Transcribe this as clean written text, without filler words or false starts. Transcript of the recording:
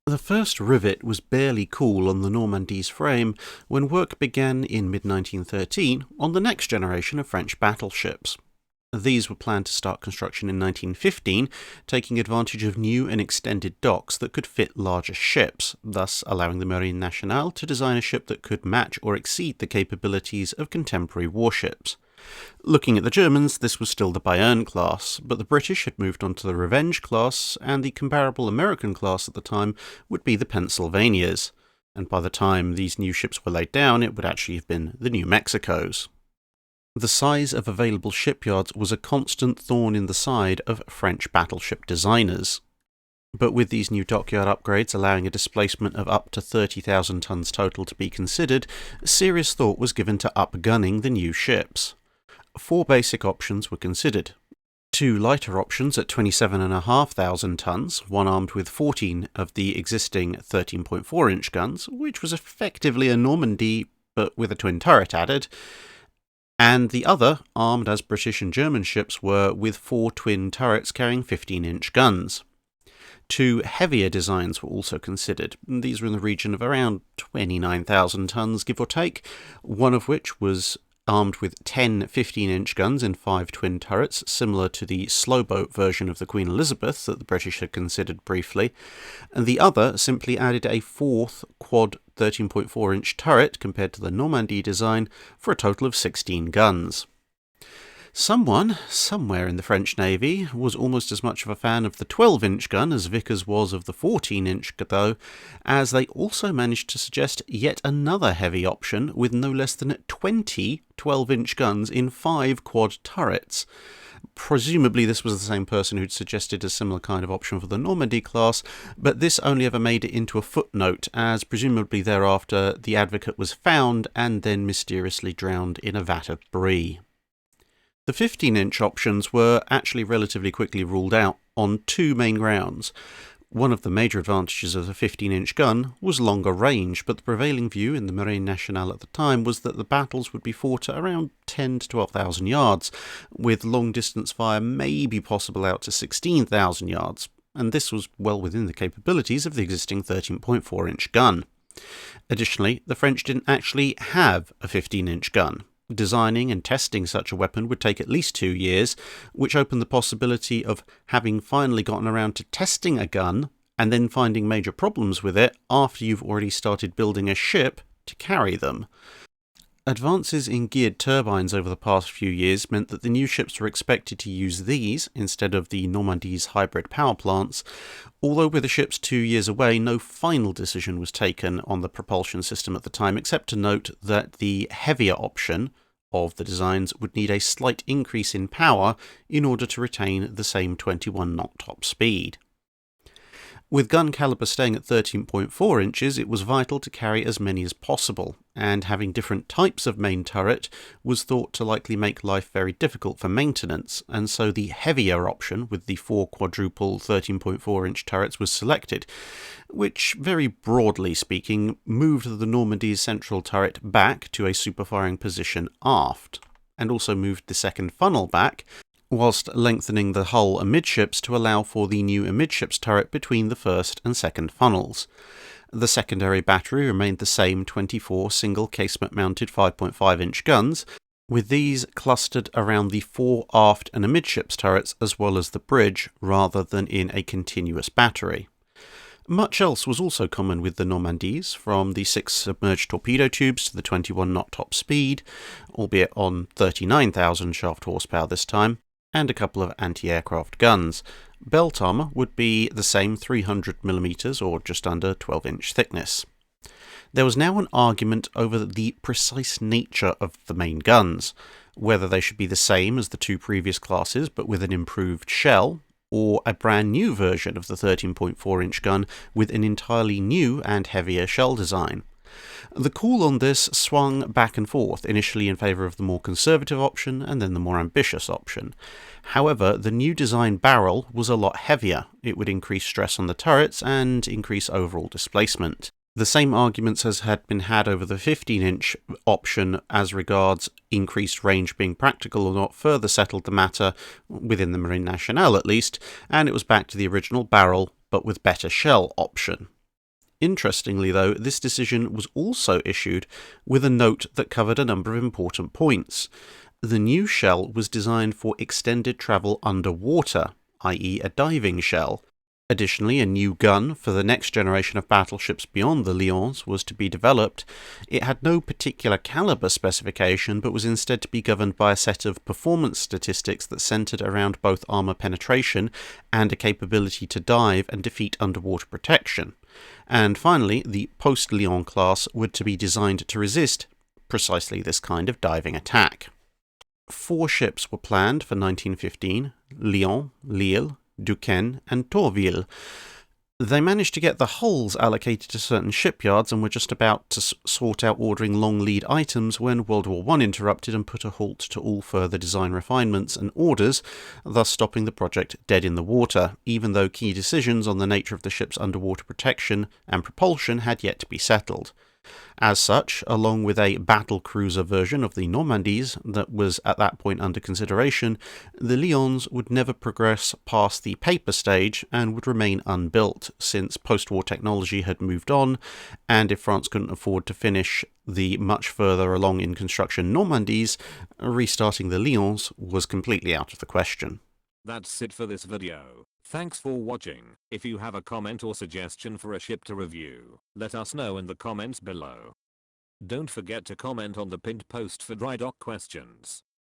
The first rivet was barely cool on the Normandie's frame when work began in mid-1913 on the next generation of French battleships. These were planned to start construction in 1915, taking advantage of new and extended docks that could fit larger ships, thus allowing the Marine Nationale to design a ship that could match or exceed the capabilities of contemporary warships. Looking at the Germans, this was still the Bayern class, but the British had moved on to the Revenge class, and the comparable American class at the time would be the Pennsylvanias. And by the time these new ships were laid down, it would actually have been the New Mexicos. The size of available shipyards was a constant thorn in the side of French battleship designers. But with these new dockyard upgrades allowing a displacement of up to 30,000 tons total to be considered, serious thought was given to upgunning the new ships. 4 basic options were considered. 2 lighter options at 27,500 tons, one armed with 14 of the existing 13.4-inch guns, which was effectively a Normandy but with a twin turret added, and the other, armed as British and German ships were, with 4 twin turrets carrying 15-inch guns. 2 heavier designs were also considered. These were in the region of around 29,000 tons, give or take, one of which was armed with 10 15-inch guns in 5 twin turrets, similar to the slowboat version of the Queen Elizabeth that the British had considered briefly, and the other simply added a 4th quad 13.4-inch turret compared to the Normandy design for a total of 16 guns. Someone, somewhere in the French Navy, was almost as much of a fan of the 12-inch gun as Vickers was of the 14-inch though, as they also managed to suggest yet another heavy option with no less than 20 12-inch guns in 5 quad turrets. Presumably this was the same person who'd suggested a similar kind of option for the Normandy class, but this only ever made it into a footnote, as presumably thereafter the advocate was found and then mysteriously drowned in a vat of brie. The 15-inch options were actually relatively quickly ruled out on 2 main grounds. One of the major advantages of the 15-inch gun was longer range, but the prevailing view in the Marine Nationale at the time was that the battles would be fought at around 10 to 12,000 yards, with long-distance fire maybe possible out to 16,000 yards, and this was well within the capabilities of the existing 13.4-inch gun. Additionally, the French didn't actually have a 15-inch gun. Designing and testing such a weapon would take at least 2 years, which opened the possibility of having finally gotten around to testing a gun and then finding major problems with it after you've already started building a ship to carry them. Advances in geared turbines over the past few years meant that the new ships were expected to use these instead of the Normandie's hybrid power plants, although with the ships 2 years away, no final decision was taken on the propulsion system at the time, except to note that the heavier option of the designs would need a slight increase in power in order to retain the same 21 knot top speed. With gun caliber staying at 13.4 inches, it was vital to carry as many as possible, and having different types of main turret was thought to likely make life very difficult for maintenance, and so the heavier option with the 4 quadruple 13.4-inch turrets was selected, which, very broadly speaking, moved the Normandie's central turret back to a superfiring position aft, and also moved the second funnel back, whilst lengthening the hull amidships to allow for the new amidships turret between the first and second funnels. The secondary battery remained the same 24 single casement-mounted 5.5-inch guns, with these clustered around the 4 aft and amidships turrets as well as the bridge, rather than in a continuous battery. Much else was also common with the Normandies, from the 6 submerged torpedo tubes to the 21 knot top speed, albeit on 39,000 shaft horsepower this time, and a couple of anti-aircraft guns. Belt armour would be the same 300mm or just under 12-inch thickness. There was now an argument over the precise nature of the main guns, whether they should be the same as the 2 previous classes but with an improved shell, or a brand new version of the 13.4-inch gun with an entirely new and heavier shell design. The call on this swung back and forth, initially in favour of the more conservative option and then the more ambitious option. However, the new design barrel was a lot heavier. It would increase stress on the turrets and increase overall displacement. The same arguments as had been had over the 15-inch option as regards increased range being practical or not further settled the matter, within the Marine Nationale at least, and it was back to the original barrel but with better shell option. Interestingly though, this decision was also issued with a note that covered a number of important points. The new shell was designed for extended travel underwater, i.e. a diving shell. Additionally, a new gun for the next generation of battleships beyond the Lyons was to be developed. It had no particular caliber specification, but was instead to be governed by a set of performance statistics that centered around both armor penetration and a capability to dive and defeat underwater protection. And finally, the post-Lyon class were to be designed to resist precisely this kind of diving attack. 4 ships were planned for 1915: Lyon, Lille, Duquesne and Tourville. They managed to get the hulls allocated to certain shipyards and were just about to sort out ordering long lead items when World War I interrupted and put a halt to all further design refinements and orders, thus stopping the project dead in the water, even though key decisions on the nature of the ship's underwater protection and propulsion had yet to be settled. As such, along with a battle cruiser version of the Normandies that was at that point under consideration, the Lyons would never progress past the paper stage and would remain unbuilt, since post-war technology had moved on, and if France couldn't afford to finish the much further along in construction Normandies, restarting the Lyons was completely out of the question. That's it for this video. Thanks for watching. If you have a comment or suggestion for a ship to review, let us know in the comments below. Don't forget to comment on the pinned post for dry dock questions.